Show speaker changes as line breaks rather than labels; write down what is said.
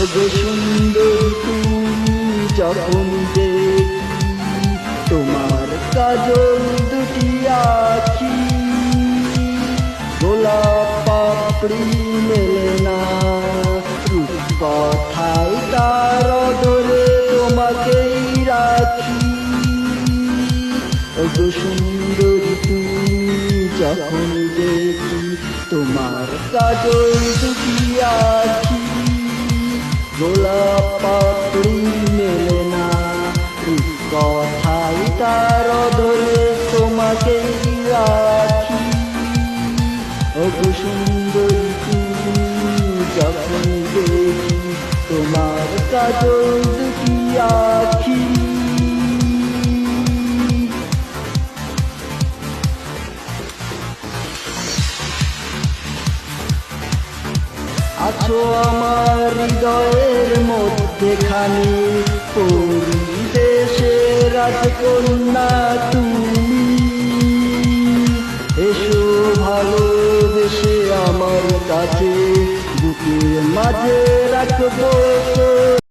ওগো সুন্দরী তুমি যখন দেখি তোমার কাজল দুটি আখি, গোলাপ পাপড়ি মেলে না রূপ কথায় তার ধরে তোমাকেই রাখি। ওগো সুন্দরী তুমি যখন দেখি তোমার কাজল দুটি আখি, গোলাপ পাপড়ি মেলে না রূপ কথায় তার ধরে তোমাকেই রাখি। ওগো সুন্দরী তুমি যখন দেখি তোমার কাজল দুটি আখি। আছো আমার হৃদয়ের মধ্যেখানে, পরিবেশের রাজকন্যা তুমি। এসো ভালোবেসে আমার কাছে, বুকের মাঝে রাখবো।